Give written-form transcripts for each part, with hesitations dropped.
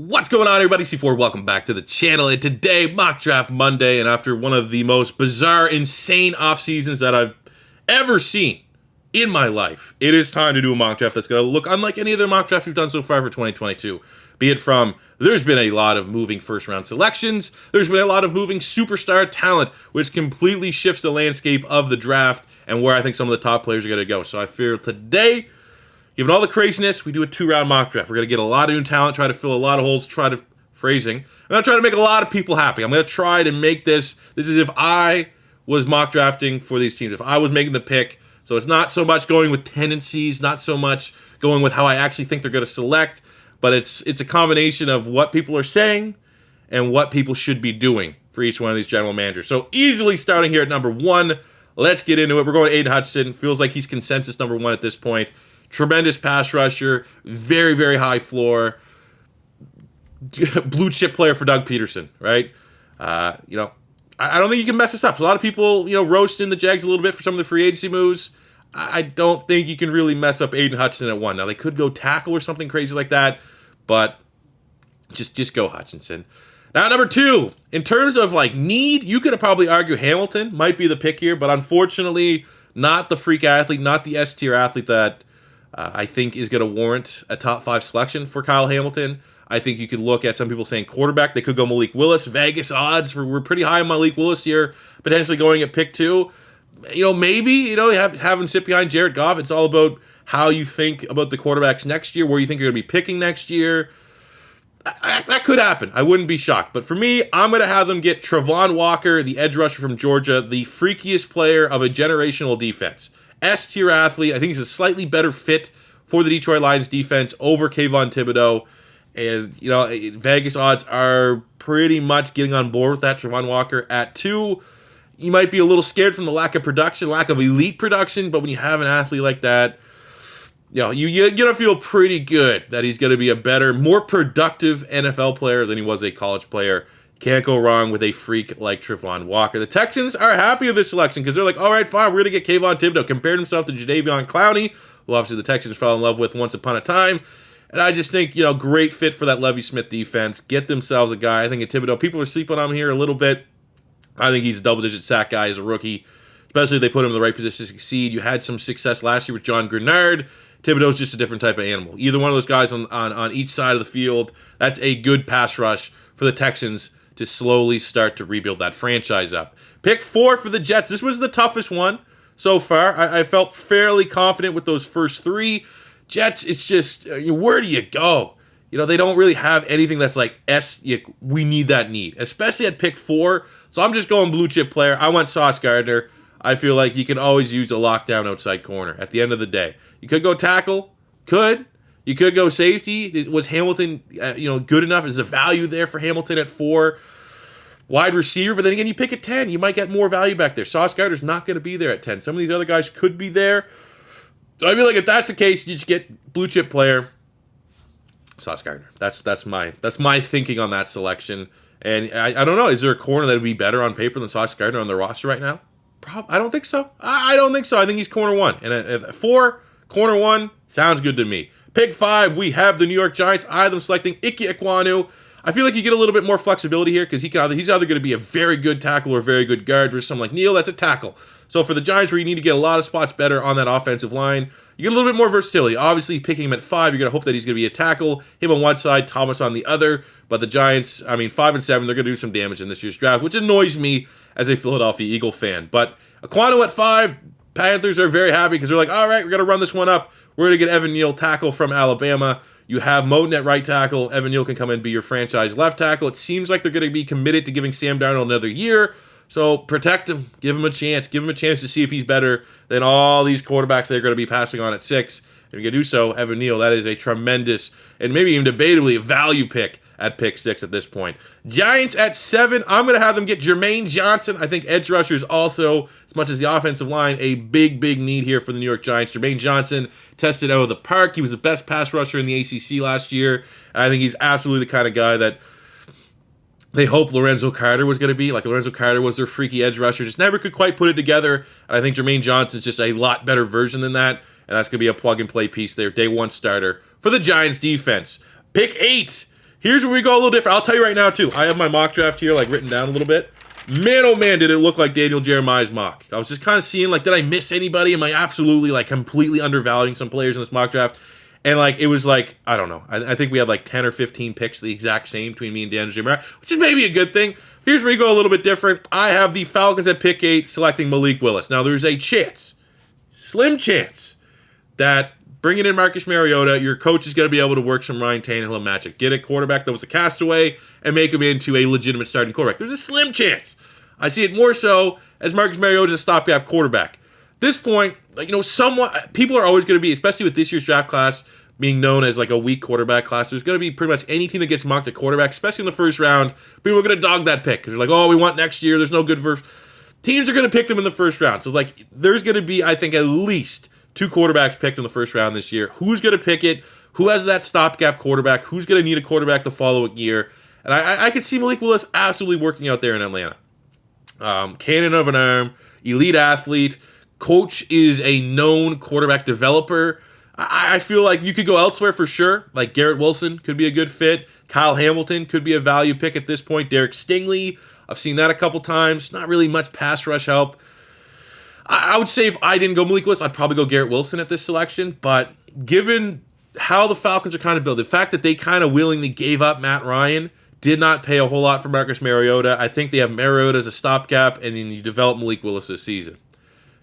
What's going on, everybody? C4, welcome back to the channel. And today, Mock Draft Monday, and after one of the most bizarre, insane off seasons that I've ever seen in my life, it is time to do a mock draft that's going to look unlike any other mock draft we've done so far for 2022. Be it from, there's been a lot of moving first-round selections, there's been a lot of moving superstar talent, which completely shifts the landscape of the draft and where I think some of the top players are going to go. So I fear today, given all the craziness, we do a two-round mock draft. We're going to get a lot of new talent, try to fill a lot of holes, I'm going to try to make a lot of people happy. I'm going to try to make this is if I was mock drafting for these teams, if I was making the pick. So it's not so much going with tendencies, not so much going with how I actually think they're going to select, but it's a combination of what people are saying and what people should be doing for each one of these general managers. So easily starting here at number 1, let's get into it. We're going to Aiden Hutchinson. Feels like he's consensus number 1 at this point. Tremendous pass rusher, very, very high floor, blue chip player for Doug Peterson, right? I don't think you can mess this up. So a lot of people, roasting the Jags a little bit for some of the free agency moves. I don't think you can really mess up Aiden Hutchinson at 1. Now, they could go tackle or something crazy like that, but just go Hutchinson. Now, number 2, in terms of need, you could probably argue Hamilton might be the pick here, but unfortunately, not the freak athlete, not the S-tier athlete that I think is going to warrant a top 5 selection for Kyle Hamilton. I think you could look at some people saying quarterback. They could go Malik Willis. Vegas odds we're pretty high on Malik Willis here, potentially going at pick 2. Maybe, have him sit behind Jared Goff. It's all about how you think about the quarterbacks next year, where you think you're going to be picking next year. That could happen. I wouldn't be shocked. But for me, I'm going to have them get Travon Walker, the edge rusher from Georgia, the freakiest player of a generational defense. S-tier athlete. I think he's a slightly better fit for the Detroit Lions defense over Kayvon Thibodeau. And, Vegas odds are pretty much getting on board with that. Travon Walker at 2. You might be a little scared from the lack of production, lack of elite production, but when you have an athlete like that, you're going to feel pretty good that he's going to be a better, more productive NFL player than he was a college player. Can't go wrong with a freak like Travon Walker. The Texans are happy with this selection because they're like, all right, fine, we're going to get Kayvon Thibodeau. Compared himself to Jadeveon Clowney, who obviously the Texans fell in love with once upon a time. And I just think, great fit for that Lovie Smith defense. Get themselves a guy. I think at Thibodeau, people are sleeping on him here a little bit. I think he's a double-digit sack guy as a rookie, especially if they put him in the right position to succeed. You had some success last year with John Grenard. Thibodeau's just a different type of animal. Either one of those guys on each side of the field, that's a good pass rush for the Texans to slowly start to rebuild that franchise up. Pick 4 for the Jets. This was the toughest one so far. I felt fairly confident with those first 3. Jets, it's just, where do you go? They don't really have anything that's like, we need that need, especially at pick 4. So I'm just going blue chip player. I went Sauce Gardner. I feel like you can always use a lockdown outside corner at the end of the day. You could go tackle. You could go safety. Was Hamilton, good enough? Is the value there for Hamilton at 4? Wide receiver, but then again, you pick at 10. You might get more value back there. Sauce Gardner's not going to be there at 10. Some of these other guys could be there. So I feel like if that's the case, you just get blue chip player, Sauce Gardner. That's my thinking on that selection. And I don't know. Is there a corner that would be better on paper than Sauce Gardner on the roster right now? I don't think so. I don't think so. I think he's corner 1. And at 4, corner 1 sounds good to me. Pick 5, we have the New York Giants. I have them selecting Ike Ekwonu. I feel like you get a little bit more flexibility here because he's either going to be a very good tackle or a very good guard versus someone like Neal. That's a tackle. So for the Giants, where you need to get a lot of spots better on that offensive line, you get a little bit more versatility. Obviously, picking him at 5, you're going to hope that he's going to be a tackle. Him on one side, Thomas on the other. But the Giants, 5 and 7, they're going to do some damage in this year's draft, which annoys me as a Philadelphia Eagle fan. But Ekwonu at 5, Panthers are very happy because they're like, all right, we're going to run this one up. We're going to get Evan Neal, tackle from Alabama. You have Moten at right tackle. Evan Neal can come in and be your franchise left tackle. It seems like they're going to be committed to giving Sam Darnold another year. So protect him. Give him a chance. Give him a chance to see if he's better than all these quarterbacks they're going to be passing on at 6. If you can do so, Evan Neal, that is a tremendous and maybe even debatably a value pick at pick 6 at this point. Giants at 7, I'm going to have them get Jermaine Johnson. I think edge rusher is also, as much as the offensive line, a big need here for the New York Giants. Jermaine Johnson tested out of the park. He was the best pass rusher in the ACC last year. And I think he's absolutely the kind of guy that they hoped Lorenzo Carter was going to be. Like Lorenzo Carter was their freaky edge rusher. Just never could quite put it together. And I think Jermaine Johnson's just a lot better version than that. And that's going to be a plug-and-play piece there. Day 1 starter for the Giants defense. Pick 8. Here's where we go a little different. I'll tell you right now, too. I have my mock draft here, like, written down a little bit. Man, oh man, did it look like Daniel Jeremiah's mock. I was just kind of seeing, like, did I miss anybody? Am I absolutely, like, completely undervaluing some players in this mock draft? And, like, it was like, I don't know. I think we had, like, 10 or 15 picks the exact same between me and Daniel Jeremiah, which is maybe a good thing. Here's where we go a little bit different. I have the Falcons at pick 8 selecting Malik Willis. Now, there's a chance, slim chance, that bringing in Marcus Mariota, your coach is going to be able to work some Ryan Tannehill magic. Get a quarterback that was a castaway and make him into a legitimate starting quarterback. There's a slim chance. I see it more so as Marcus Mariota is a stopgap quarterback. At this point, like, somewhat people are always going to be, especially with this year's draft class being known as like a weak quarterback class, there's going to be pretty much any team that gets mocked at quarterback, especially in the first round. People are going to dog that pick because they're like, oh, we want next year. There's no good first. Teams are going to pick them in the first round. So, like, there's going to be, I think, at least 2 quarterbacks picked in the first round this year. Who's going to pick it? Who has that stopgap quarterback? Who's going to need a quarterback the following year? And I could see Malik Willis absolutely working out there in Atlanta. Cannon of an arm, elite athlete. Coach is a known quarterback developer. I feel like you could go elsewhere for sure. Like Garrett Wilson could be a good fit. Kyle Hamilton could be a value pick at this point. Derek Stingley, I've seen that a couple times. Not really much pass rush help. I would say if I didn't go Malik Willis, I'd probably go Garrett Wilson at this selection. But given how the Falcons are kind of built, the fact that they kind of willingly gave up Matt Ryan, did not pay a whole lot for Marcus Mariota. I think they have Mariota as a stopgap, and then you develop Malik Willis this season.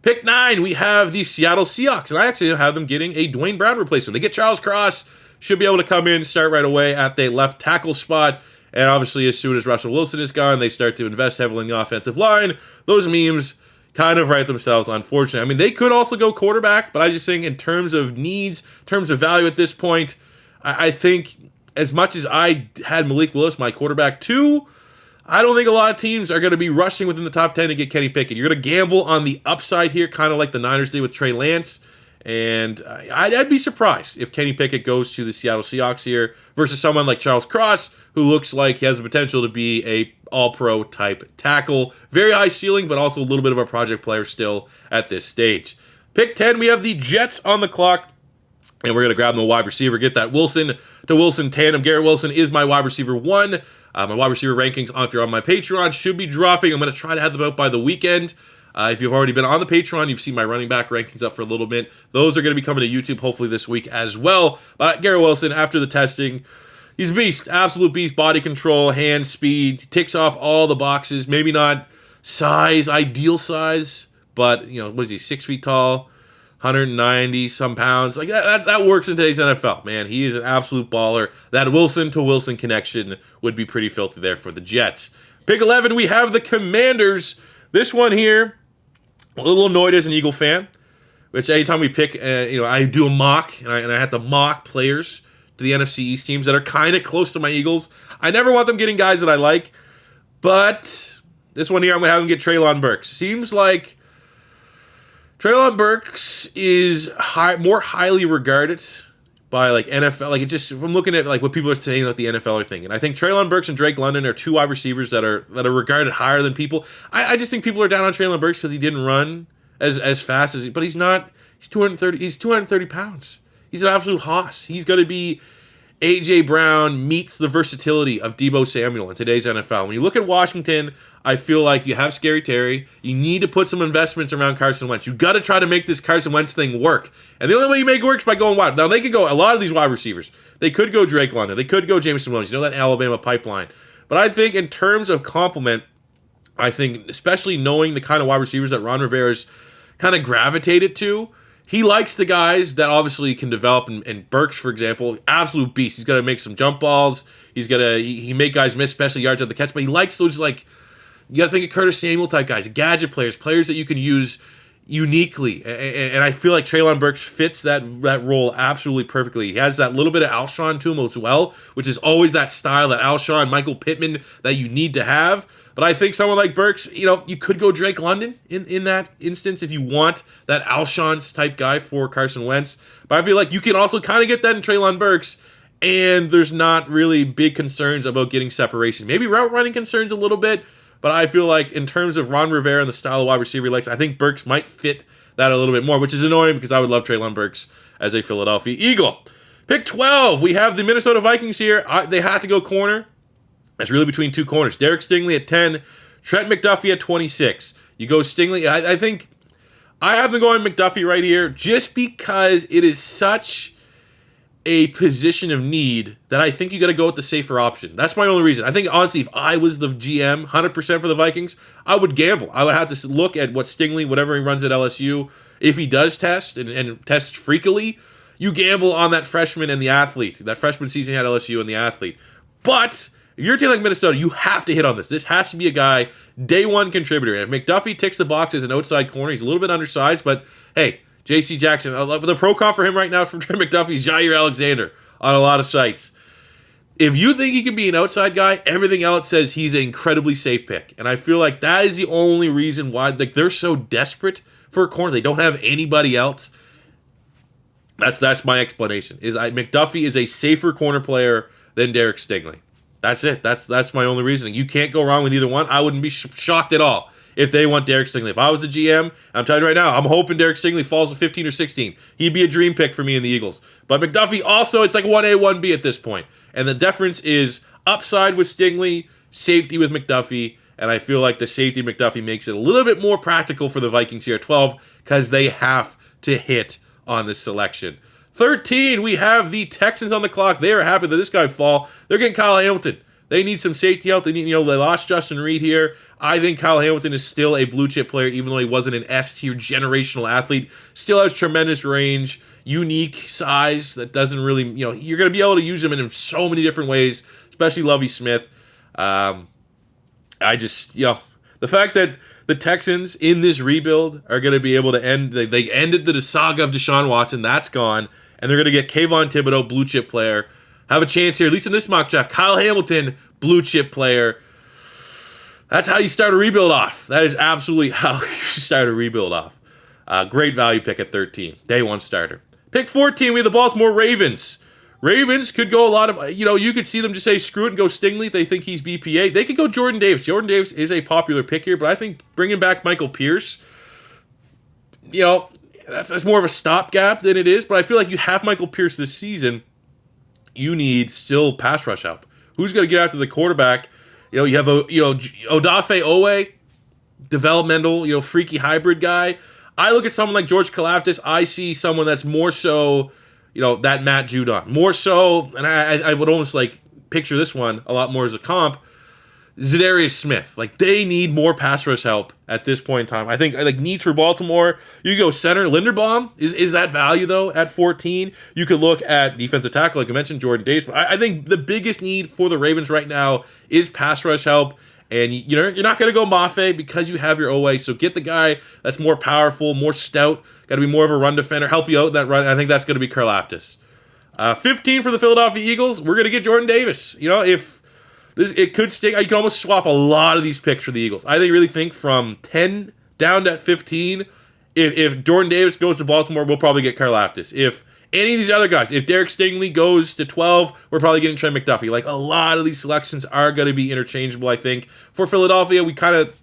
Pick 9, we have the Seattle Seahawks, and I actually have them getting a Dwayne Brown replacement. They get Charles Cross, should be able to come in, start right away at the left tackle spot, and obviously as soon as Russell Wilson is gone, they start to invest heavily in the offensive line. Those memes kind of write themselves, unfortunately. I mean, they could also go quarterback, but I just think in terms of needs, in terms of value at this point, I think as much as I had Malik Willis, my quarterback, 2, I don't think a lot of teams are going to be rushing within the top 10 to get Kenny Pickett. You're going to gamble on the upside here, kind of like the Niners did with Trey Lance. And I'd be surprised if Kenny Pickett goes to the Seattle Seahawks here versus someone like Charles Cross, who looks like he has the potential to be a all-pro type tackle. Very high ceiling, but also a little bit of a project player still at this stage. Pick 10, we have the Jets on the clock. And we're going to grab them a wide receiver, get that Wilson to Wilson tandem. Garrett Wilson is my wide receiver 1. My wide receiver rankings, if you're on my Patreon, should be dropping. I'm going to try to have them out by the weekend. If you've already been on the Patreon, you've seen my running back rankings up for a little bit. Those are going to be coming to YouTube hopefully this week as well. But Garrett Wilson, after the testing, he's a beast. Absolute beast. Body control, hand speed. Ticks off all the boxes. Maybe not size, ideal size. But, what is he, 6 feet tall? 190 some pounds. Like that works in today's NFL, man. He is an absolute baller. That Wilson to Wilson connection would be pretty filthy there for the Jets. Pick 11, we have the Commanders. This one here, a little annoyed as an Eagle fan, which anytime we pick, I do a mock, and I have to mock players to the NFC East teams that are kind of close to my Eagles. I never want them getting guys that I like, but this one here, I'm going to have them get Treylon Burks. Seems like Treylon Burks is more highly regarded by like NFL. Like it just from looking at like what people are saying what the NFL are thinking. I think Treylon Burks and Drake London are 2 wide receivers that are regarded higher than people. I just think people are down on Treylon Burks because he didn't run as fast as but he's not. He's 230. He's 230 pounds. He's an absolute hoss. He's going to be A.J. Brown meets the versatility of Deebo Samuel in today's NFL. When you look at Washington, I feel like you have Scary Terry. You need to put some investments around Carson Wentz. You got to try to make this Carson Wentz thing work. And the only way you make it work is by going wide. Now, they could go, a lot of these wide receivers, they could go Drake London. They could go Jameson Williams. That Alabama pipeline. But I think in terms of complement, I think especially knowing the kind of wide receivers that Ron Rivera's kind of gravitated to, he likes the guys that obviously can develop, and Burks, for example, absolute beast. He's got to make some jump balls. He make guys miss, especially yards at the catch, but he likes those, like, you got to think of Curtis Samuel type guys, gadget players that you can use uniquely. And I feel like Treylon Burks fits that role absolutely perfectly. He has that little bit of Alshon to him as well, which is always that style, that Alshon, Michael Pittman that you need to have. But I think someone like Burks, you could go Drake London in that instance if you want that Alshon type guy for Carson Wentz. But I feel like you can also kind of get that in Treylon Burks, and there's not really big concerns about getting separation. Maybe route running concerns a little bit, but I feel like in terms of Ron Rivera and the style of wide receiver he likes, I think Burks might fit that a little bit more, which is annoying because I would love Treylon Burks as a Philadelphia Eagle. Pick 12, we have the Minnesota Vikings here. They had to go corner. That's really between two corners. Derek Stingley at 10, Trent McDuffie at 26. You go Stingley. I think I have them going McDuffie right here just because it is such a position of need that I think you got to go with the safer option. That's my only reason. I think, honestly, if I was the GM, 100% for the Vikings, I would gamble. I would have to look at what Stingley, whatever he runs at LSU, if he does test and tests freakily, you gamble on that freshman and the athlete. That freshman season had LSU and the athlete. But if you're a team like Minnesota, you have to hit on this. This has to be a guy, day one contributor. And if McDuffie ticks the box as an outside corner, he's a little bit undersized, but hey, J.C. Jackson, the pro comp for him right now from Trent McDuffie is Jair Alexander on a lot of sites. If you think he can be an outside guy, everything else says he's an incredibly safe pick. And I feel like that is the only reason why they're so desperate for a corner. They don't have anybody else. That's my explanation. McDuffie is a safer corner player than Derek Stingley. That's it. That's my only reasoning. You can't go wrong with either one. I wouldn't be shocked at all if they want Derek Stingley. If I was a GM, I'm telling you right now, I'm hoping Derek Stingley falls to 15 or 16. He'd be a dream pick for me in the Eagles. But McDuffie also, it's like 1A, 1B at this point. And the difference is upside with Stingley, safety with McDuffie, and I feel like the safety McDuffie makes it a little bit more practical for the Vikings here at 12 because they have to hit on this selection. 13, we have the Texans on the clock. They are happy that this guy fall. They're getting Kyle Hamilton. They need some safety help. They lost Justin Reed here. I think Kyle Hamilton is still a blue chip player, even though he wasn't an S-tier generational athlete. Still has tremendous range, unique size that doesn't really, you're going to be able to use him in so many different ways, especially Lovie Smith. The fact that the Texans in this rebuild are going to be able to they ended the saga of Deshaun Watson. That's gone. And they're going to get Kayvon Thibodeau, blue chip player. Have a chance here, at least in this mock draft. Kyle Hamilton, blue chip player. That's how you start a rebuild off. That is absolutely how you start a rebuild off. Great value pick at 13. Day one starter. Pick 14, we have the Baltimore Ravens. Ravens could go a lot of, you could see them just say screw it and go Stingley. They think he's BPA. They could go Jordan Davis. Jordan Davis is a popular pick here, but I think bringing back Michael Pierce, that's more of a stopgap than it is. But I feel like you have Michael Pierce this season. You need still pass rush help. Who's going to get after the quarterback? You have Odafe Owe, developmental, freaky hybrid guy. I look at someone like George Kalafdis. I see someone that's more so, that Matt Judon. More so, and I would almost picture this one a lot more as a comp. Zadarius Smith. They need more pass rush help at this point in time. I think needs for Baltimore. You go center. Linderbaum is that value though at 14. You could look at defensive tackle, like I mentioned, Jordan Davis. But I think the biggest need for the Ravens right now is pass rush help. And you're not going to go Mafe because you have your OA. So get the guy that's more powerful, more stout, got to be more of a run defender, help you out in that run. I think that's going to be Karlaftis. 15 for the Philadelphia Eagles. We're going to get Jordan Davis. It could stick. You can almost swap a lot of these picks for the Eagles. I really think from 10 down to 15, if Jordan Davis goes to Baltimore, we'll probably get Karlaftis. If any of these other guys, if Derek Stingley goes to 12, we're probably getting Trent McDuffie. A lot of these selections are going to be interchangeable, I think. For Philadelphia, we kind of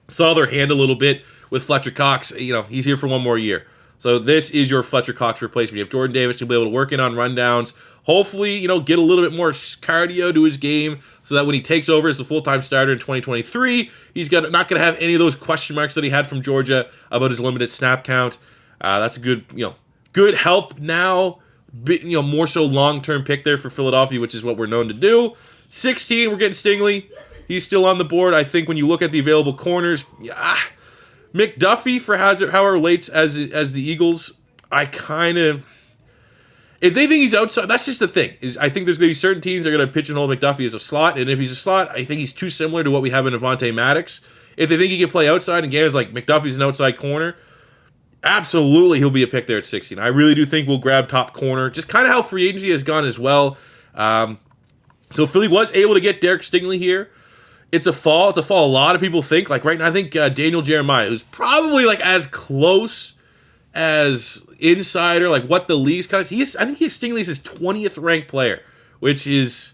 saw their hand a little bit with Fletcher Cox. He's here for one more year. So this is your Fletcher Cox replacement. You have Jordan Davis to be able to work in on rundowns. Hopefully, get a little bit more cardio to his game so that when he takes over as the full-time starter in 2023, he's not going to have any of those question marks that he had from Georgia about his limited snap count. That's a good help now. More so long-term pick there for Philadelphia, which is what we're known to do. 16, we're getting Stingley. He's still on the board. I think when you look at the available corners, McDuffie for how it relates as the Eagles, if they think he's outside, that's just the thing. I think there's going to be certain teams that are going to pigeonhole McDuffie as a slot, and if he's a slot, I think he's too similar to what we have in Avonte Maddox. If they think he can play outside, and Gannon's like McDuffie's an outside corner, absolutely he'll be a pick there at 16. I really do think we'll grab top corner, just kind of how free agency has gone as well. So Philly was able to get Derek Stingley here. It's a fall. A lot of people think. Right now, I think Daniel Jeremiah, who's probably as close as insider, what the league's kind of. I think Stingley's his 20th ranked player, which is,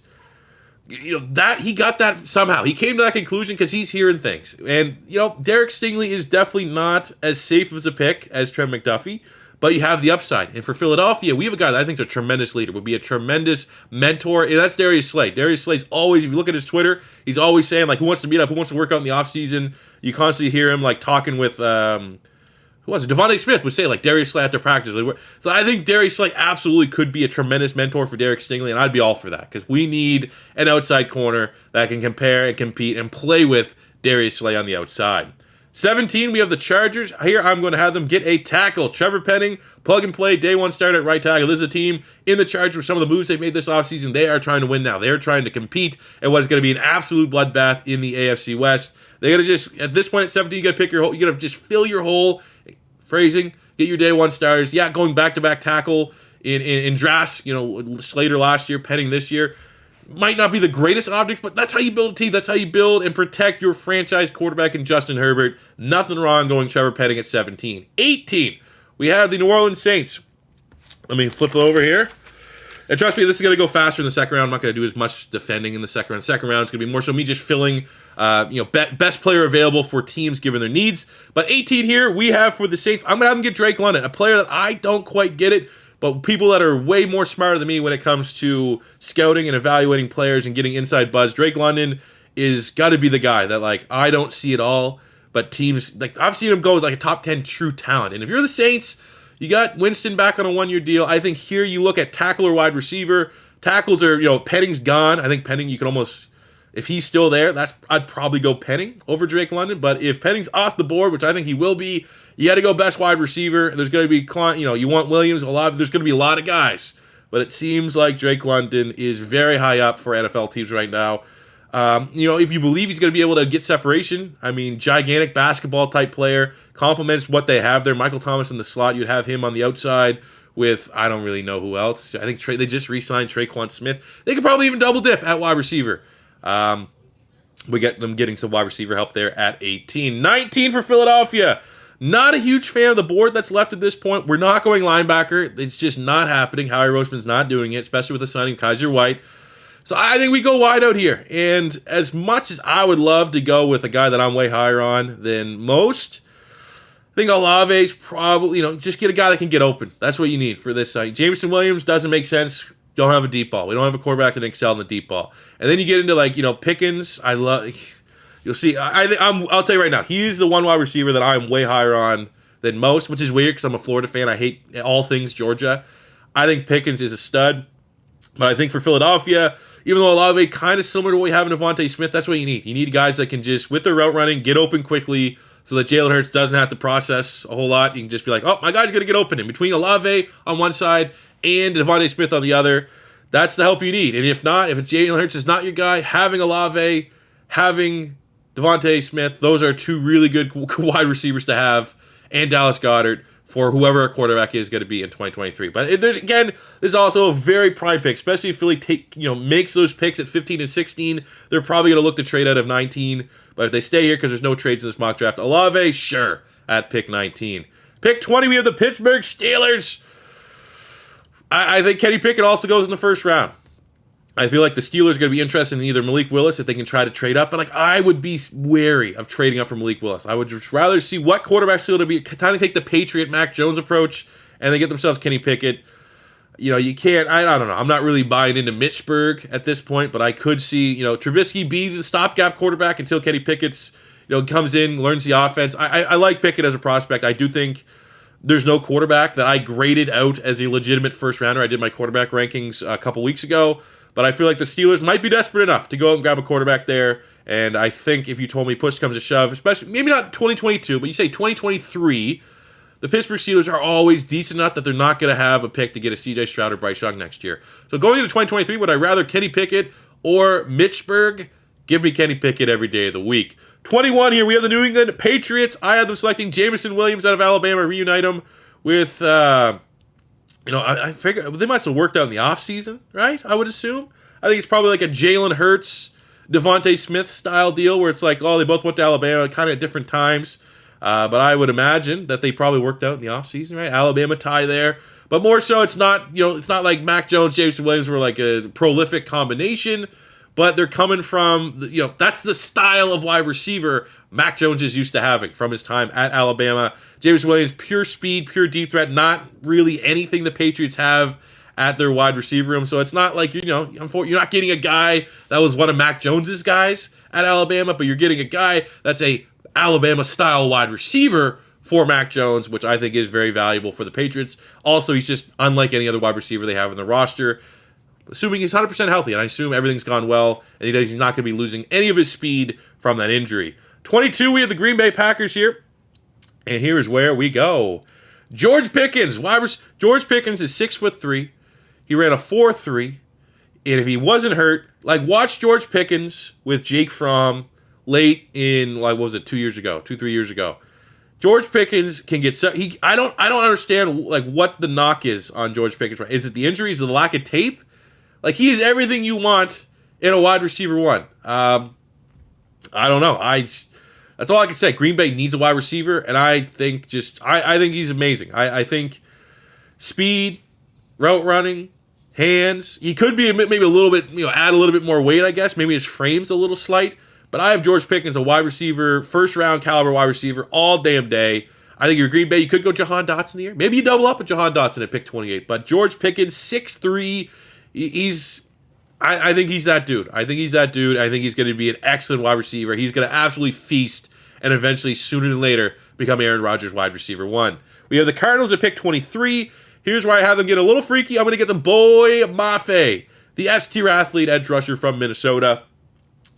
that he got that somehow. He came to that conclusion because he's hearing things. And, Derek Stingley is definitely not as safe as a pick as Trent McDuffie, but you have the upside. And for Philadelphia, we have a guy that I think is a tremendous leader, would be a tremendous mentor, and that's Darius Slay. Darius Slay's always, if you look at his Twitter, he's always saying, like, who wants to meet up, who wants to work out in the offseason. You constantly hear him, like, talking with, who was it? Devontae Smith would say, like, Darius Slay after practice. So I think Darius Slay absolutely could be a tremendous mentor for Derek Stingley, and I'd be all for that, because we need an outside corner that can compare and compete and play with Darius Slay on the outside. 17, we have the Chargers. Here, I'm going to have them get a tackle. Trevor Penning, plug and play, day one start at right tackle. This is a team in the Chargers with some of the moves they've made this offseason. They are trying to win now. They're trying to compete at what is going to be an absolute bloodbath in the AFC West. They got to just, at this point at 17, you got to pick your hole. You got to just fill your hole. Phrasing, get your day one starters. Yeah, going back-to-back tackle in drafts. Slater last year, Penning this year. Might not be the greatest optics, but that's how you build a team. That's how you build and protect your franchise quarterback in Justin Herbert. Nothing wrong going Trevor Penning at 17. 18, we have the New Orleans Saints. Let me flip it over here. And trust me, this is going to go faster in the second round. I'm not going to do as much defending in the second round. The second round is going to be more so me just filling, best player available for teams given their needs. But 18 here, we have for the Saints, I'm going to have them get Drake London, a player that I don't quite get it, but people that are way more smarter than me when it comes to scouting and evaluating players and getting inside buzz. Drake London is got to be the guy that, like, I don't see it all, but teams, like, I've seen him go with, like, a top 10 true talent. And if you're the Saints, you got Winston back on a one-year deal. I think here you look at tackle or wide receiver. Tackles are, Penning's gone. I think Penning, you can almost, if he's still there, I'd probably go Penning over Drake London. But if Penning's off the board, which I think he will be, you got to go best wide receiver. There's going to be, you want Williams, there's going to be a lot of guys. But it seems like Drake London is very high up for NFL teams right now. If you believe he's going to be able to get separation, I mean, gigantic basketball type player, complements what they have there. Michael Thomas in the slot, you'd have him on the outside with, I don't really know who else. I think they just re-signed Traquan Smith. They could probably even double dip at wide receiver. We get them getting some wide receiver help there at 18. 19 for Philadelphia. Not a huge fan of the board that's left at this point. We're not going linebacker. It's just not happening. Howie Roseman's not doing it, especially with the signing of Kaiser White. So I think we go wide out here. And as much as I would love to go with a guy that I'm way higher on than most, I think Olave's probably, just get a guy that can get open. That's what you need for this site. Jameson Williams doesn't make sense. Don't have a deep ball. We don't have a quarterback that can excel in the deep ball. And then you get into Pickens. You'll see. I'll tell you right now, he's the one wide receiver that I'm way higher on than most, which is weird because I'm a Florida fan. I hate all things Georgia. I think Pickens is a stud. But I think for Philadelphia, even though Olave kind of similar to what we have in Devontae Smith, that's what you need. You need guys that can just, with their route running, get open quickly so that Jalen Hurts doesn't have to process a whole lot. You can just be like, oh, my guy's going to get open. And between Olave on one side and Devontae Smith on the other, that's the help you need. And if not, if Jalen Hurts is not your guy, having Olave, having Devontae Smith, those are two really good wide receivers to have, and Dallas Goedert for whoever our quarterback is going to be in 2023. But this is also a very prime pick, especially if Philly makes those picks at 15 and 16. They're probably going to look to trade out of 19. But if they stay here because there's no trades in this mock draft, Olave, sure, at pick 19. Pick 20, we have the Pittsburgh Steelers. I think Kenny Pickett also goes in the first round. I feel like the Steelers are going to be interested in either Malik Willis if they can try to trade up. But I would be wary of trading up for Malik Willis. I would just rather see what quarterback's still to be, kind of take the Patriot Mac Jones approach, and they get themselves Kenny Pickett. You can't, I don't know. I'm not really buying into Mitchburg at this point, but I could see, Trubisky be the stopgap quarterback until Kenny Pickett's, comes in, learns the offense. I like Pickett as a prospect. I do think there's no quarterback that I graded out as a legitimate first rounder. I did my quarterback rankings a couple weeks ago. But I feel like the Steelers might be desperate enough to go out and grab a quarterback there. And I think if you told me push comes to shove, especially maybe not 2022, but you say 2023, the Pittsburgh Steelers are always decent enough that they're not going to have a pick to get a C.J. Stroud or Bryce Young next year. So going into 2023, would I rather Kenny Pickett or Mitchburg? Give me Kenny Pickett every day of the week. 21 here, we have the New England Patriots. I have them selecting Jameson Williams out of Alabama, reunite him with... I figure they must have worked out in the offseason, right? I would assume. I think it's probably like a Jalen Hurts, Devontae Smith style deal where it's like, oh, they both went to Alabama kind of at different times. But I would imagine that they probably worked out in the offseason, right? Alabama tie there. But more so, it's not like Mac Jones, Jameson Williams were like a prolific combination. but they're coming from, that's the style of wide receiver Mac Jones is used to having from his time at Alabama. James Williams, pure speed, pure deep threat, not really anything the Patriots have at their wide receiver room. So it's not like, you're not getting a guy that was one of Mac Jones's guys at Alabama, but you're getting a guy that's a Alabama-style wide receiver for Mac Jones, which I think is very valuable for the Patriots. Also, he's just unlike any other wide receiver they have in the roster. Assuming he's 100% healthy, and I assume everything's gone well, and he's not going to be losing any of his speed from that injury. 22, we have the Green Bay Packers here, and here is where we go. George Pickens. George Pickens is 6'3". He ran a 4.3, and if he wasn't hurt, watch George Pickens with Jake Fromm late in, 3 years ago. George Pickens can get I don't understand what the knock is on George Pickens. Is it the injuries, the lack of tape? He is everything you want in a wide receiver one. I don't know. That's all I can say. Green Bay needs a wide receiver, and I think I think he's amazing. I think speed, route running, hands. He could be maybe a little bit, add a little bit more weight, I guess. Maybe his frame's a little slight. But I have George Pickens, a wide receiver, first-round caliber wide receiver, all damn day. I think you're Green Bay. You could go Jahan Dotson here. Maybe you double up with Jahan Dotson at pick 28. But George Pickens, 6'3", I think he's that dude. I think he's going to be an excellent wide receiver. He's going to absolutely feast and eventually, sooner than later, become Aaron Rodgers' wide receiver 1. We have the Cardinals at pick 23. Here's where I have them get a little freaky. I'm going to get the boy Mafe, the S-tier athlete edge rusher from Minnesota.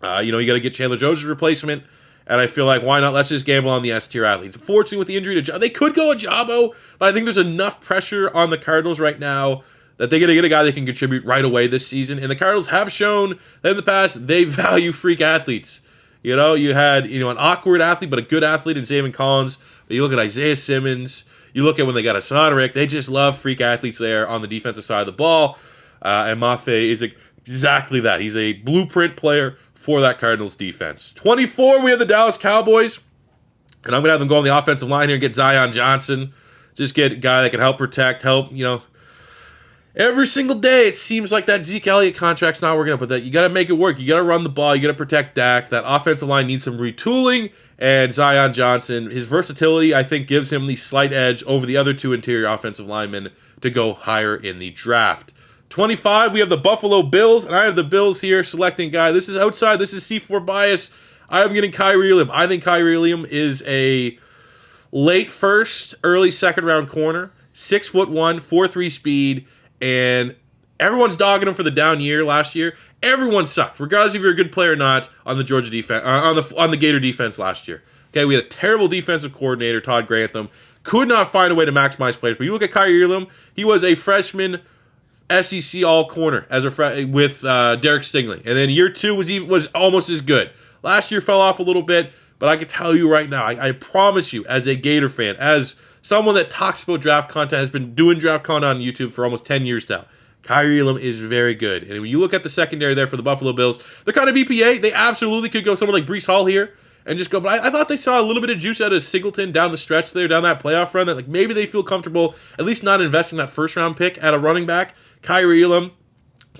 You got to get Chandler Jones' replacement, and I feel like, why not? Let's just gamble on the S-tier athletes. Unfortunately, with the injury to they could go Ajabo, but I think there's enough pressure on the Cardinals right now that they're going to get a guy that can contribute right away this season. And the Cardinals have shown that in the past they value freak athletes. You had an awkward athlete, but a good athlete in Zaven Collins. But you look at Isaiah Simmons. You look at when they got Hassan Rick. They just love freak athletes there on the defensive side of the ball. And Mafe is exactly that. He's a blueprint player for that Cardinals defense. 24, we have the Dallas Cowboys. And I'm going to have them go on the offensive line here and get Zion Johnson. Just get a guy that can help protect, every single day it seems like that Zeke Elliott contract's not working out, but that you got to make it work. You got to run the ball. You got to protect Dak. That offensive line needs some retooling. And Zion Johnson, his versatility, I think, gives him the slight edge over the other two interior offensive linemen to go higher in the draft. 25, we have the Buffalo Bills, and I have the Bills here selecting guy. This is outside. This is C4 bias. I am getting Kyrie Elam. I think Kyrie Elam is a late first, early second round corner. 6'1", 4.3 speed, and everyone's dogging him for the down year last year. Everyone sucked, regardless if you're a good player or not, on the Georgia defense, on the Gator defense last year. Okay, we had a terrible defensive coordinator, Todd Grantham, could not find a way to maximize players. But you look at Kyrie Elam, he was a freshman SEC all corner with Derek Stingley, and then year 2 was almost as good. Last year fell off a little bit, but I can tell you right now, I promise you, as a Gator fan, as someone that talks about draft content, has been doing draft content on YouTube for almost 10 years now, Kyrie Elam is very good. And when you look at the secondary there for the Buffalo Bills, they're kind of BPA. They absolutely could go someone like Breece Hall here and just go. But I thought they saw a little bit of juice out of Singleton down the stretch there, down that playoff run, that maybe they feel comfortable at least not investing that first-round pick at a running back. Kyrie Elam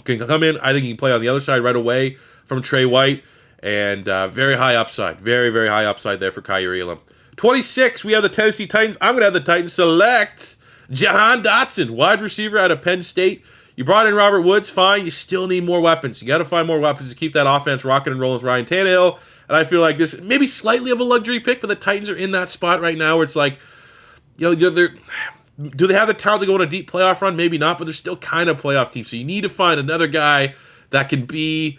can come in. I think he can play on the other side right away from Trey White. And very high upside. Very, very high upside there for Kyrie Elam. 26, we have the Tennessee Titans. I'm going to have the Titans select Jahan Dotson, wide receiver out of Penn State. You brought in Robert Woods, fine. You still need more weapons. You got to find more weapons to keep that offense rocking and rolling with Ryan Tannehill. And I feel like this maybe slightly of a luxury pick, but the Titans are in that spot right now where it's like, do they have the talent to go on a deep playoff run? Maybe not, but they're still kind of playoff team. So you need to find another guy that can be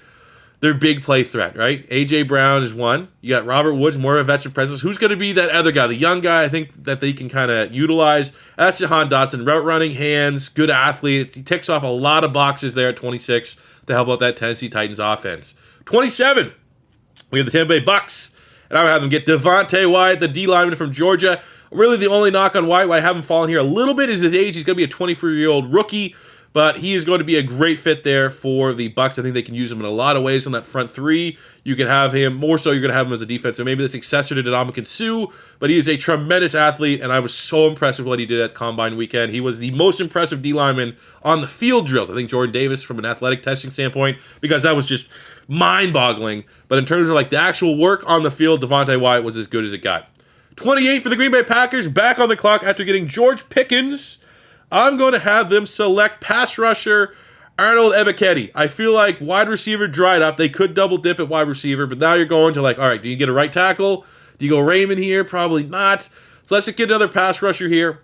their big play threat, right? A.J. Brown is one. You got Robert Woods, more of a veteran presence. Who's going to be that other guy? The young guy, I think, that they can kind of utilize. That's Jahan Dotson. Route running, hands, good athlete. He ticks off a lot of boxes there at 26 to help out that Tennessee Titans offense. 27, we have the Tampa Bay Bucks. And I would have them get Devontae Wyatt, the D lineman from Georgia. Really, the only knock on Wyatt, why I have him fallen here a little bit, is his age. He's going to be a 24-year-old rookie. But he is going to be a great fit there for the Bucks. I think they can use him in a lot of ways on that front three. You can have him, more so you're going to have him as a defensive, maybe the successor to Ndamukong Suh, but he is a tremendous athlete, and I was so impressed with what he did at Combine Weekend. He was the most impressive D lineman on the field drills. I think Jordan Davis from an athletic testing standpoint, because that was just mind-boggling. But in terms of like the actual work on the field, Devontae Wyatt was as good as it got. 28 for the Green Bay Packers, back on the clock after getting George Pickens. I'm going to have them select pass rusher Arnold Ebiketie. I feel like wide receiver dried up. They could double dip at wide receiver, but now you're going to like, all right, do you get a right tackle? Do you go Raymond here? Probably not. So let's just get another pass rusher here.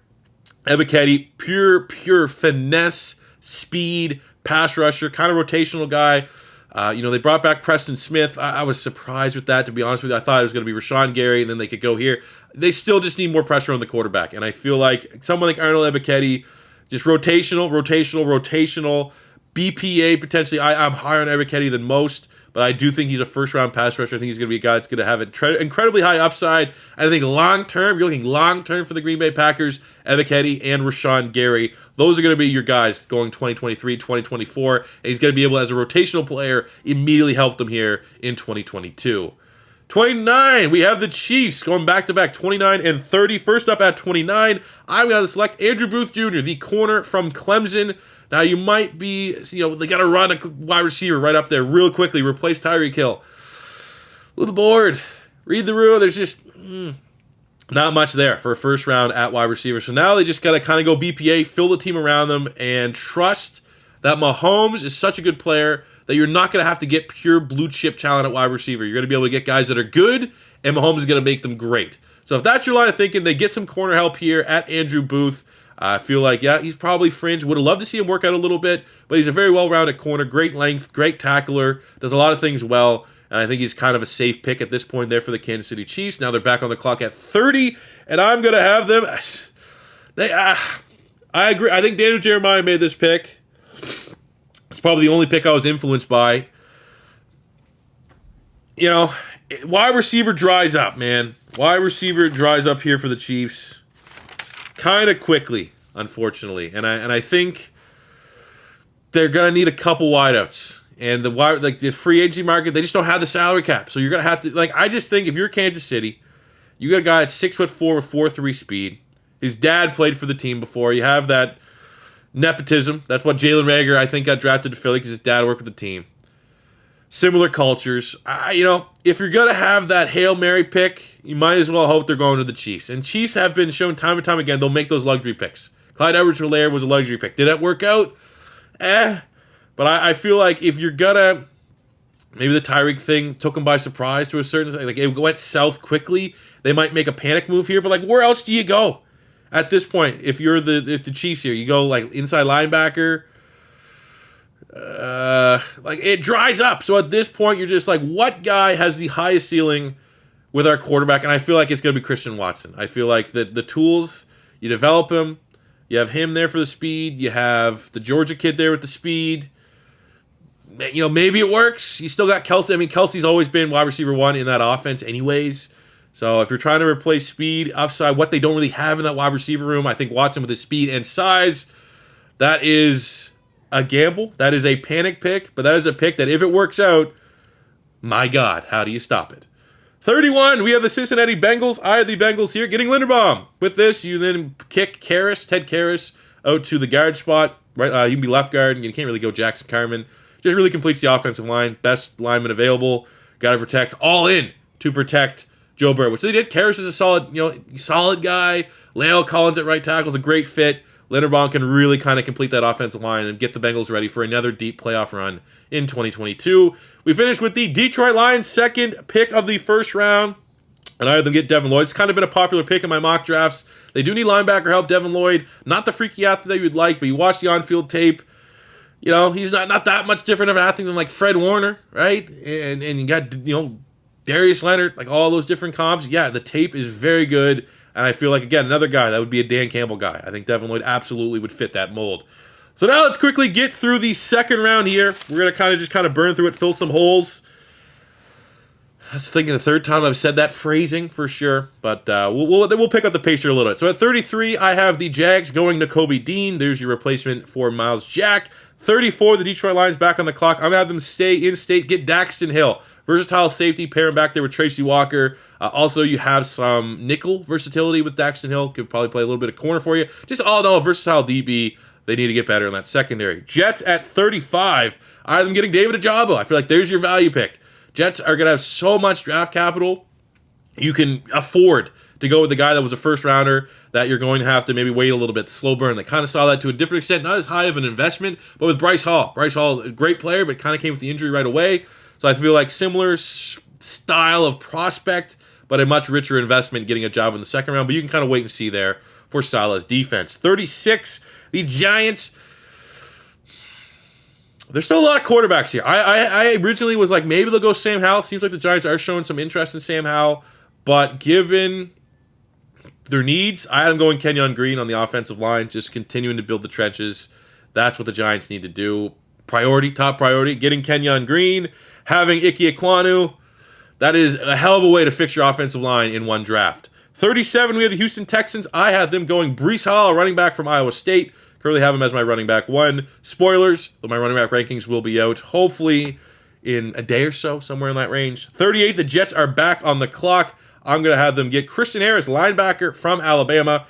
Ebiketie, pure finesse, speed, pass rusher, kind of rotational guy. They brought back Preston Smith. I was surprised with that, to be honest with you. I thought it was going to be Rashawn Gary, and then they could go here. They still just need more pressure on the quarterback, and I feel like someone like Arnold Ebiketie, just rotational, BPA potentially. I'm higher on Ebiketie than most, but I do think he's a first-round pass rusher. I think he's going to be a guy that's going to have incredibly high upside. And I think long-term, you're looking long-term for the Green Bay Packers, Ebiketie and Rashawn Gary. Those are going to be your guys going 2023, 2024. And he's going to be able, as a rotational player, immediately help them here in 2022. 29, we have the Chiefs going back-to-back 29 and 30. First up at 29, I'm going to select Andrew Booth Jr., the corner from Clemson. Now, you might be, they got to run a wide receiver right up there real quickly, replace Tyreek Hill. Look at the board. Read the room. There's just not much there for a first round at wide receiver. So now they just got to kind of go BPA, fill the team around them, and trust that Mahomes is such a good player that you're not going to have to get pure blue chip talent at wide receiver. You're going to be able to get guys that are good, and Mahomes is going to make them great. So if that's your line of thinking, they get some corner help here at Andrew Booth. I feel like, he's probably fringe. Would have loved to see him work out a little bit, but he's a very well-rounded corner, great length, great tackler, does a lot of things well, and I think he's kind of a safe pick at this point there for the Kansas City Chiefs. Now they're back on the clock at 30, and I'm going to have them. I agree. I think Daniel Jeremiah made this pick. It's probably the only pick I was influenced by. Wide receiver dries up, man. Wide receiver dries up here for the Chiefs kind of quickly, unfortunately. And I think they're going to need a couple wideouts. And the free agency market, they just don't have the salary cap. So you're going to have to, I just think if you're Kansas City, you got a guy at 6'4" with 4.3 speed. His dad played for the team before. You have that nepotism. That's what Jalen Reagor, I think, got drafted to Philly because his dad worked with the team. Similar cultures. If you're going to have that Hail Mary pick, you might as well hope they're going to the Chiefs. And Chiefs have been shown time and time again, they'll make those luxury picks. Clyde Edwards-Helaire was a luxury pick. Did that work out? But I feel like if you're going to, maybe the Tyreek thing took them by surprise to a certain extent. Like, it went south quickly. They might make a panic move here. But, where else do you go at this point if you're the Chiefs here? You go, inside linebacker. It dries up. So at this point, you're just what guy has the highest ceiling with our quarterback? And I feel like it's going to be Christian Watson. I feel like the tools, you develop him. You have him there for the speed. You have the Georgia kid there with the speed. Maybe it works. You still got Kelsey. I mean, Kelsey's always been wide receiver one in that offense anyways. So if you're trying to replace speed, upside, what they don't really have in that wide receiver room, I think Watson with his speed and size, that is a gamble. That is a panic pick, but that is a pick that if it works out, my God, how do you stop it? 31, we have the Cincinnati Bengals. I have the Bengals here getting Linderbaum. With this, you then kick Ted Karras, out to the guard spot. Right, you can be left guard, and you can't really go Jackson Carman. Just really completes the offensive line. Best lineman available. Got to protect. All in to protect Joe Burrow, which they did. Karras is a solid guy. La'el Collins at right tackle is a great fit. Linderbaum can really kind of complete that offensive line and get the Bengals ready for another deep playoff run in 2022. We finish with the Detroit Lions, second pick of the first round. And I had them get Devin Lloyd. It's kind of been a popular pick in my mock drafts. They do need linebacker help. Devin Lloyd, not the freaky athlete that you'd like, but you watch the on-field tape. He's not that much different of an athlete than Fred Warner, right? And you got, Darius Leonard, all those different comps. Yeah, the tape is very good. And I feel like, again, another guy, that would be a Dan Campbell guy. I think Devin Lloyd absolutely would fit that mold. So now let's quickly get through the second round here. We're going to kind of burn through it, fill some holes. I was thinking the third time I've said that phrasing for sure, but we'll pick up the pace here a little bit. So at 33, I have the Jags going to Kobe Dean. There's your replacement for Miles Jack. 34, the Detroit Lions back on the clock. I'm going to have them stay in state, get Daxton Hill. Versatile safety, pair him back there with Tracy Walker. Also, you have some nickel versatility with Daxton Hill. Could probably play a little bit of corner for you. Just all in all, versatile DB. They need to get better in that secondary. Jets at 35. I have them getting David Ajabo. I feel like there's your value pick. Jets are going to have so much draft capital, you can afford to go with the guy that was a first rounder that you're going to have to maybe wait a little bit, slow burn. They kind of saw that to a different extent, not as high of an investment, but with Bryce Hall. Bryce Hall is a great player, but kind of came with the injury right away. So I feel like similar style of prospect, but a much richer investment getting a job in the second round. But you can kind of wait and see there for Salah's defense. 36, the Giants. There's still a lot of quarterbacks here. I originally was like, maybe they'll go Sam Howell. Seems like the Giants are showing some interest in Sam Howell. But given their needs, I am going Kenyon Green on the offensive line, just continuing to build the trenches. That's what the Giants need to do. Top priority, getting Kenyon Green, having Ike Ekwonu. That is a hell of a way to fix your offensive line in one draft. 37, we have the Houston Texans. I have them going Breece Hall, a running back from Iowa State. Currently have him as my running back 1. Spoilers, my running back rankings will be out hopefully in a day or so, somewhere in that range. 38, the Jets are back on the clock. I'm going to have them get Christian Harris, linebacker from Alabama.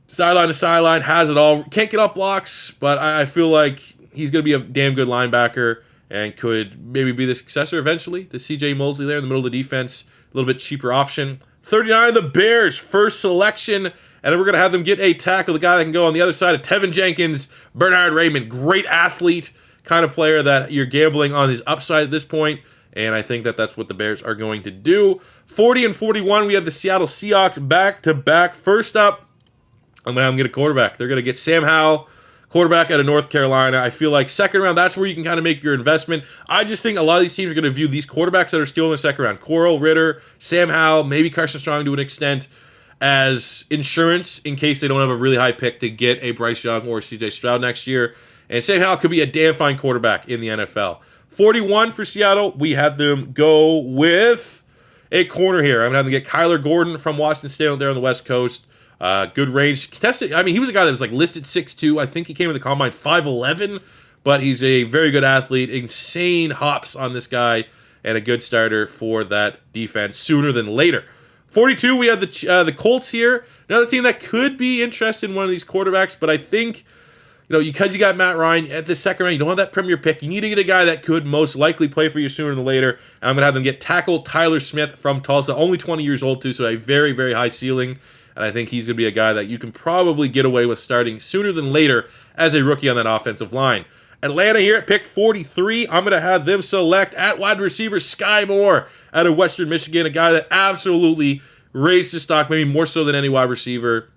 Sideline to sideline, has it all. Can't get up blocks, but I feel like he's going to be a damn good linebacker and could maybe be the successor eventually to C.J. Mosley there in the middle of the defense. A little bit cheaper option. 39, the Bears, first selection. And then we're going to have them get a tackle, the guy that can go on the other side of Tevin Jenkins, Bernhard Raymond. Great athlete, kind of player that you're gambling on his upside at this point. And I think that that's what the Bears are going to do. 40 and 41, we have the Seattle Seahawks back-to-back. First up, I'm going to get a quarterback. They're going to get Sam Howell, quarterback out of North Carolina. I feel like second round, that's where you can kind of make your investment. I just think a lot of these teams are going to view these quarterbacks that are still in the second round, Coral, Ritter, Sam Howell, maybe Carson Strong to an extent, as insurance in case they don't have a really high pick to get a Bryce Young or CJ Stroud next year. And Sam Howell could be a damn fine quarterback in the NFL. 41 for Seattle, we had them go with a corner here. I'm going to have them get Kyler Gordon from Washington State there on the West Coast. Good range. Tested. I mean, he was a guy that was like listed 6'2". I think he came in the combine 5'11", but he's a very good athlete. Insane hops on this guy and a good starter for that defense sooner than later. 42, we have the Colts here. Another team that could be interested in one of these quarterbacks, but I think, because you got Matt Ryan at the second round, you don't have that premier pick. You need to get a guy that could most likely play for you sooner than later. And I'm going to have them get tackle Tyler Smith from Tulsa, only 20 years old too, so a very, very high ceiling. And I think he's going to be a guy that you can probably get away with starting sooner than later as a rookie on that offensive line. Atlanta here at pick 43. I'm going to have them select at wide receiver Sky Moore out of Western Michigan, a guy that absolutely raised his stock, maybe more so than any wide receiver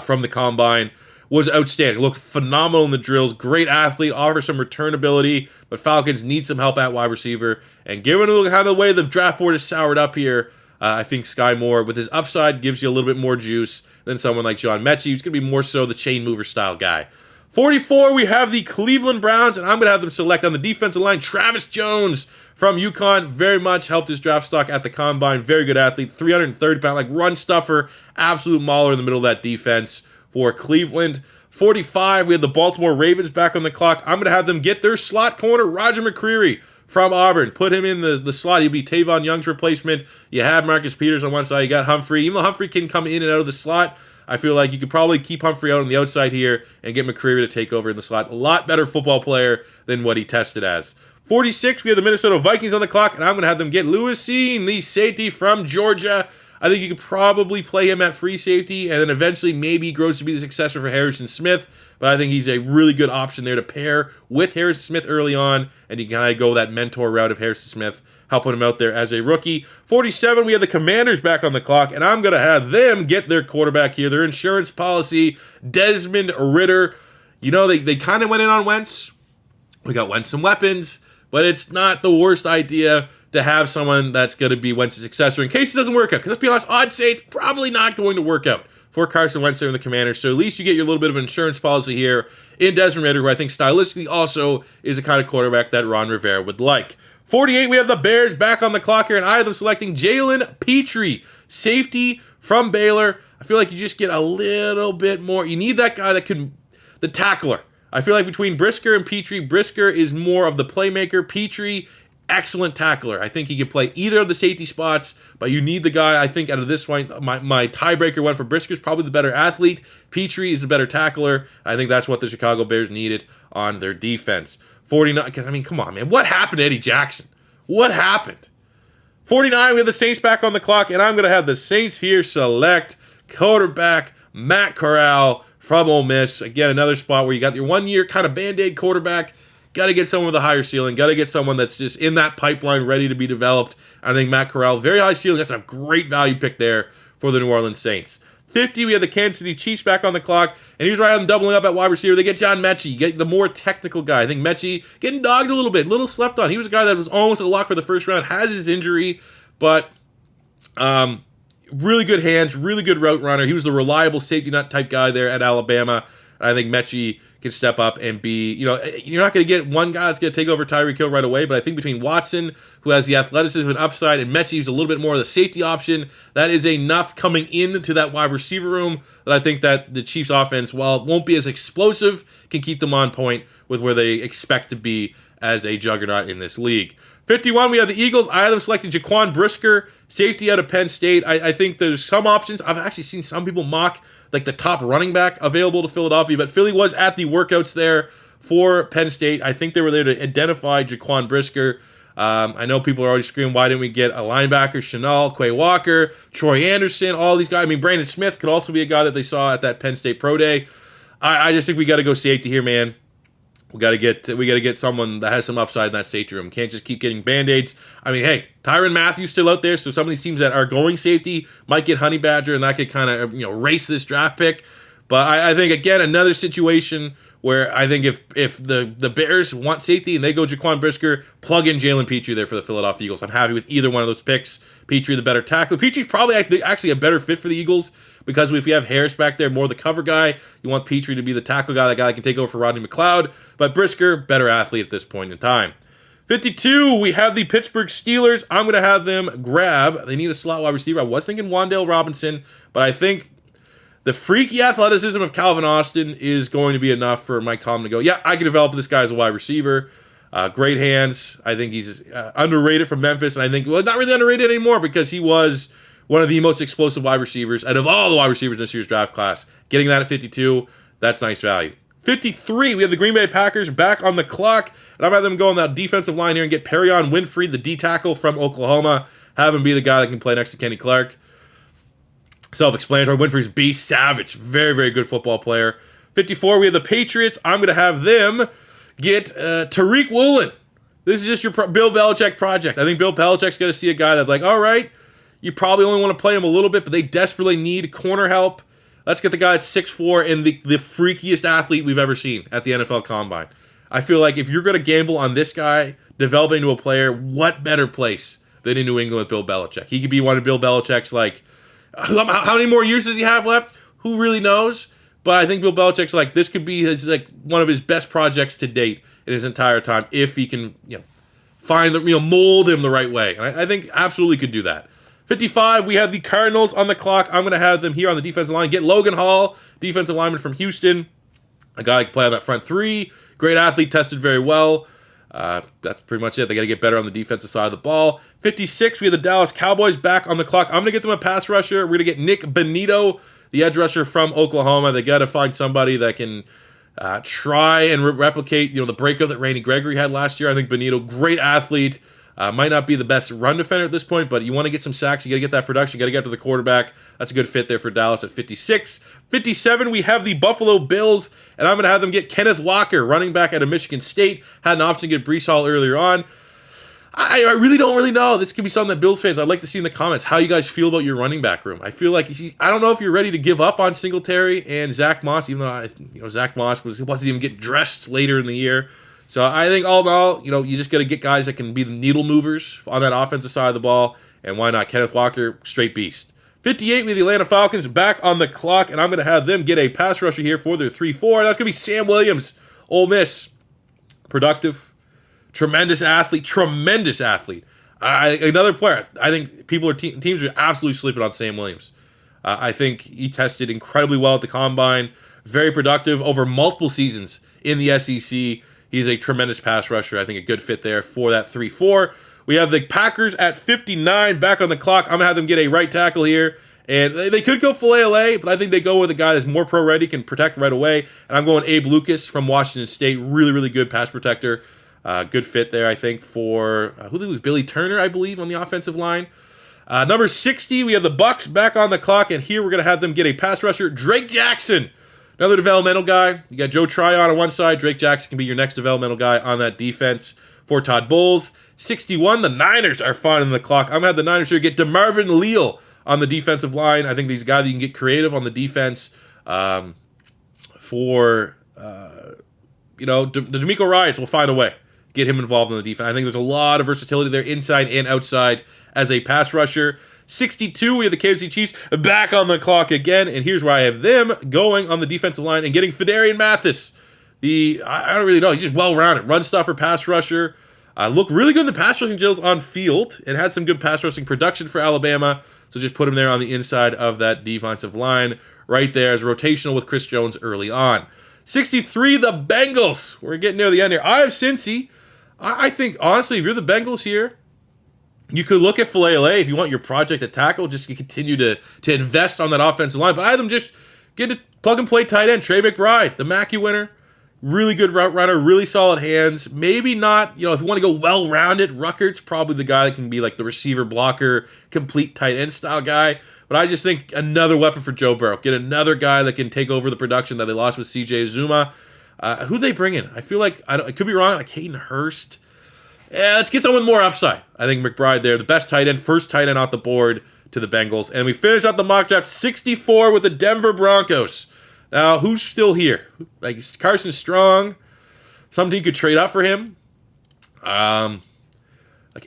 from the combine. Was outstanding. Looked phenomenal in the drills. Great athlete. Offers some return ability. But Falcons need some help at wide receiver. And given kind of the way the draft board is soured up here, I think Sky Moore, with his upside, gives you a little bit more juice than someone like John Mechie, who's going to be more so the chain mover style guy. 44, we have the Cleveland Browns, and I'm going to have them select on the defensive line Travis Jones from UConn. Very much helped his draft stock at the combine. Very good athlete. 330-pound, like run stuffer. Absolute mauler in the middle of that defense for Cleveland. 45, we have the Baltimore Ravens back on the clock. I'm going to have them get their slot corner, Roger McCreary from Auburn. Put him in the slot. He'll be Tavon Young's replacement. You have Marcus Peters on one side. You got Humphrey. Even though Humphrey can come in and out of the slot, I feel like you could probably keep Humphrey out on the outside here and get McCreary to take over in the slot. A lot better football player than what he tested as. 46, we have the Minnesota Vikings on the clock, and I'm going to have them get Lewis Cine, the safety from Georgia. I think you could probably play him at free safety, and then eventually maybe he grows to be the successor for Harrison Smith. But I think he's a really good option there to pair with Harrison Smith early on, and you can kind of go that mentor route of Harrison Smith, helping him out there as a rookie. 47, we have the Commanders back on the clock, and I'm going to have them get their quarterback here, their insurance policy, Desmond Ridder. They kind of went in on Wentz. We got Wentz some weapons, but it's not the worst idea to have someone that's going to be Wentz's successor in case it doesn't work out. Because let's be honest, I'd say it's probably not going to work out for Carson Wentz there in the Commanders. So at least you get your little bit of insurance policy here in Desmond Ridder, who I think stylistically also is the kind of quarterback that Ron Rivera would like. 48, we have the Bears back on the clock here, and I have them selecting Jalen Petrie, safety from Baylor. I feel like you just get a little bit more. You need that guy that can, the tackler. I feel like between Brisker and Petrie, Brisker is more of the playmaker. Petrie, excellent tackler. I think he can play either of the safety spots, but you need the guy. I think out of this one, my tiebreaker went for Brisker's probably the better athlete. Petrie is the better tackler. I think that's what the Chicago Bears needed on their defense. 49, I mean, come on, man. What happened to Eddie Jackson? What happened? 49, we have the Saints back on the clock, and I'm going to have the Saints here select quarterback Matt Corral from Ole Miss. Again, another spot where you got your one-year kind of Band-Aid quarterback. Got to get someone with a higher ceiling. Got to get someone that's just in that pipeline ready to be developed. I think Matt Corral, very high ceiling. That's a great value pick there for the New Orleans Saints. 50, we have the Kansas City Chiefs back on the clock, and he's right on doubling up at wide receiver. They get John Mechie, you get the more technical guy. I think Mechie getting dogged a little bit, little slept on. He was a guy that was almost a lock for the first round, has his injury, but really good hands, really good route runner. He was the reliable safety nut type guy there at Alabama. I think Mechie can step up and be, you're not going to get one guy that's going to take over Tyreek Hill right away, but I think between Watson, who has the athleticism and upside, and Mechie, who's a little bit more of the safety option, that is enough coming into that wide receiver room that I think that the Chiefs offense, while it won't be as explosive, can keep them on point with where they expect to be as a juggernaut in this league. 51, we have the Eagles. I have them selecting Jaquan Brisker, safety out of Penn State. I think there's some options. I've actually seen some people mock like the top running back available to Philadelphia, but Philly was at the workouts there for Penn State. I think they were there to identify Jaquan Brisker. I know people are already screaming, why didn't we get a linebacker, Chanel, Quay Walker, Troy Anderson, all these guys. I mean, Brandon Smith could also be a guy that they saw at that Penn State Pro Day. I just think we got to go safety here, man. We got to get someone that has some upside in that safety room. Can't just keep getting Band-Aids. I mean, hey, Tyrann Mathieu still out there, so some of these teams that are going safety might get Honey Badger, and that could kind of race this draft pick. But I think, again, another situation where I think if the Bears want safety and they go Jaquan Brisker, plug in Jalen Petrie there for the Philadelphia Eagles. I'm happy with either one of those picks. Petrie, the better tackler. Petrie's probably actually a better fit for the Eagles because if you have Harris back there, more the cover guy, you want Petrie to be the tackle guy, that guy that can take over for Rodney McLeod. But Brisker, better athlete at this point in time. 52, we have the Pittsburgh Steelers. I'm going to have them grab, they need a slot wide receiver. I was thinking Wan'Dale Robinson, but I think the freaky athleticism of Calvin Austin is going to be enough for Mike Tomlin to go, yeah, I can develop this guy as a wide receiver. Great hands. I think he's underrated from Memphis, and I think, well, not really underrated anymore because he was one of the most explosive wide receivers out of all the wide receivers in this year's draft class. Getting that at 52, that's nice value. 53, we have the Green Bay Packers back on the clock, and I'd rather them go on that defensive line here and get Perion Winfrey, the D-tackle from Oklahoma, have him be the guy that can play next to Kenny Clark. Self-explanatory. Winfrey's beast, savage, very, very good football player. 54, we have the Patriots. I'm going to have them get Tariq Woolen. This is just your Bill Belichick project. I think Bill Belichick's going to see a guy that's like, all right, you probably only want to play him a little bit, but they desperately need corner help. Let's get the guy that's 6'4" and the freakiest athlete we've ever seen at the NFL Combine. I feel like if you're going to gamble on this guy developing into a player, what better place than in New England with Bill Belichick? He could be one of Bill Belichick's, like, how many more years does he have left? Who really knows? But I think Bill Belichick's like, this could be his, like, one of his best projects to date in his entire time if he can, find the, mold him the right way. And I think absolutely could do that. 55, we have the Cardinals on the clock. I'm going to have them here on the defensive line. Get Logan Hall, defensive lineman from Houston. A guy that can play on that front three. Great athlete, tested very well. That's pretty much it. They got to get better on the defensive side of the ball. 56, we have the Dallas Cowboys back on the clock. I'm going to get them a pass rusher. We're going to get Nick Benito, the edge rusher from Oklahoma. They got to find somebody that can try and replicate, the breakup that Randy Gregory had last year. I think Benito, great athlete. Might not be the best run defender at this point, but you want to get some sacks. You got to get that production. You got to get to the quarterback. That's a good fit there for Dallas at 56. 57, we have the Buffalo Bills, and I'm going to have them get Kenneth Walker, running back out of Michigan State. Had an option to get Breece Hall earlier on. I really don't know. This could be something that Bills fans, I'd like to see in the comments how you guys feel about your running back room. I feel like, I don't know if you're ready to give up on Singletary and Zach Moss, even though Zach Moss wasn't even getting dressed later in the year. So I think all in all, you just got to get guys that can be the needle movers on that offensive side of the ball. And why not? Kenneth Walker, straight beast. 58, we have the Atlanta Falcons back on the clock. And I'm going to have them get a pass rusher here for their 3-4. That's going to be Sam Williams, Ole Miss. Productive, Tremendous athlete. Tremendous athlete. Another player. I think teams are absolutely sleeping on Sam Williams. I think he tested incredibly well at the Combine. Very productive over multiple seasons in the SEC. He's a tremendous pass rusher. I think a good fit there for that 3-4. We have the Packers at 59 back on the clock. I'm going to have them get a right tackle here. And they could go filet, but I think they go with a guy that's more pro-ready, can protect right away. And I'm going Abe Lucas from Washington State. Really, really good pass protector. Good fit there, I think, for who did they lose? Billy Turner, I believe, on the offensive line. Number 60, we have the Bucks back on the clock, and here we're going to have them get a pass rusher, Drake Jackson. Another developmental guy. You got Joe Tryon on one side. Drake Jackson can be your next developmental guy on that defense for Todd Bowles. 61, the Niners are finding the clock. I'm going to have the Niners here get DeMarvin Leal on the defensive line. I think these guys that you can get creative on the defense for, D'Amico Ryans will find a way. Get him involved in the defense. I think there's a lot of versatility there inside and outside as a pass rusher. 62, we have the Kansas City Chiefs back on the clock again, and here's where I have them going on the defensive line and getting Fedarian Mathis. I don't really know. He's just well-rounded. Run stuffer, pass rusher. Looked really good in the pass rushing drills on field and had some good pass rushing production for Alabama. So just put him there on the inside of that defensive line right there as rotational with Chris Jones early on. 63, the Bengals. We're getting near the end here. I have Cincy. I think, honestly, if you're the Bengals here, you could look at Filet if you want your project at tackle, just to continue to invest on that offensive line. But I have them just get a plug-and-play tight end, Trey McBride, the Mackey winner. Really good route runner, really solid hands. Maybe not, if you want to go well-rounded, Ruckert's probably the guy that can be like the receiver blocker, complete tight end style guy. But I just think another weapon for Joe Burrow. Get another guy that can take over the production that they lost with CJ Uzuma. Who they bring in? I feel like, I could be wrong, like Hayden Hurst. Yeah, let's get someone with more upside. I think McBride there, the best tight end, first tight end off the board to the Bengals. And we finish out the mock draft 64 with the Denver Broncos. Now, who's still here? Like, Carson Strong. Some team could trade up for him. Like,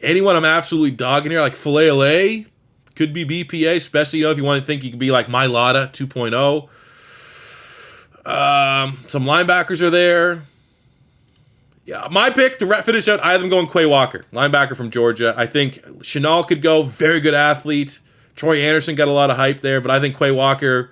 anyone I'm absolutely dogging here. Like, Filet could be BPA, especially, if you want to think you could be like Mailata 2.0. Some linebackers are there. Yeah, my pick to finish out, I have them going Quay Walker, linebacker from Georgia. I think Chenal could go, very good athlete. Troy Anderson got a lot of hype there, but I think Quay Walker...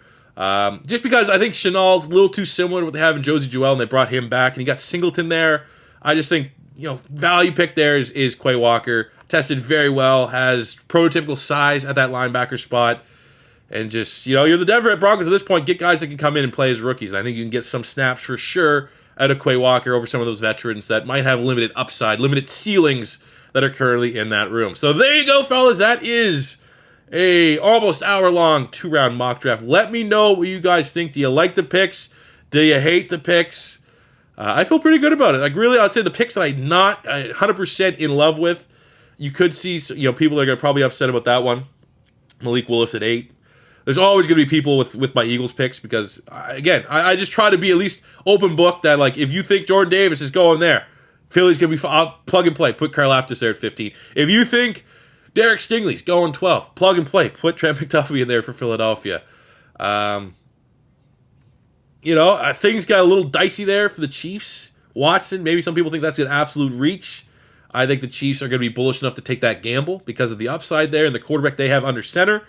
just because I think Chenal's a little too similar to what they have in Josie Jewell, and they brought him back, and you got Singleton there. I just think, value pick there is Quay Walker. Tested very well, has prototypical size at that linebacker spot. And just, you're the Denver Broncos at this point. Get guys that can come in and play as rookies. I think you can get some snaps for sure out of Quay Walker over some of those veterans that might have limited upside, limited ceilings that are currently in that room. So there you go, fellas. That is a almost hour-long 2-round mock draft. Let me know what you guys think. Do you like the picks? Do you hate the picks? I feel pretty good about it. Like, really, I'd say the picks that I'm not 100% in love with, you could see, people are going to probably upset about that one. Malik Willis at 8. There's always going to be people with my Eagles picks because, again, I just try to be at least open book that, like, if you think Jordan Davis is going there, Philly's going to be plug and play. Put Karlaftis there at 15. If you think Derek Stingley's going 12, plug and play. Put Trent McDuffie in there for Philadelphia. Things got a little dicey there for the Chiefs. Watson, maybe some people think that's an absolute reach. I think the Chiefs are going to be bullish enough to take that gamble because of the upside there and the quarterback they have under center.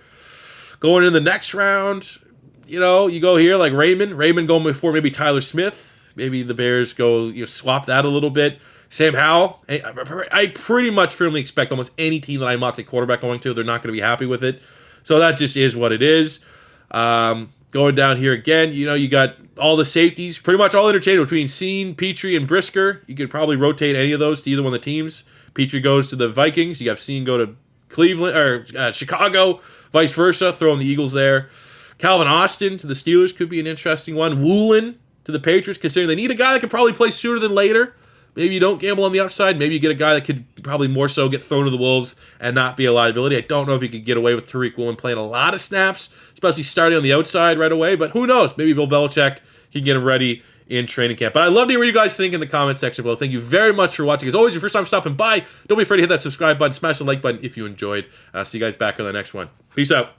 Going in the next round, you go here like Raymond going before maybe Tyler Smith. Maybe the Bears go, swap that a little bit. Sam Howell, I pretty much firmly expect almost any team that I mocked a quarterback going to, they're not going to be happy with it. So that just is what it is. Going down here again, you got all the safeties, pretty much all interchangeable between Seen, Petrie, and Brisker. You could probably rotate any of those to either one of the teams. Petrie goes to the Vikings. You have Seen go to Cleveland or Chicago, vice versa. Throwing the Eagles there. Calvin Austin to the Steelers could be an interesting one. Woolen to the Patriots, considering they need a guy that could probably play sooner than later. Maybe you don't gamble on the upside. Maybe you get a guy that could probably more so get thrown to the Wolves and not be a liability. I don't know if you could get away with Tariq Woolen playing a lot of snaps, especially starting on the outside right away. But who knows? Maybe Bill Belichick can get him ready in training camp. But I'd love to hear what you guys think in the comment section below. Thank you very much for watching. As always, your first time stopping by, don't be afraid to hit that subscribe button, smash the like button if you enjoyed. I'll see you guys back on the next one. Peace out.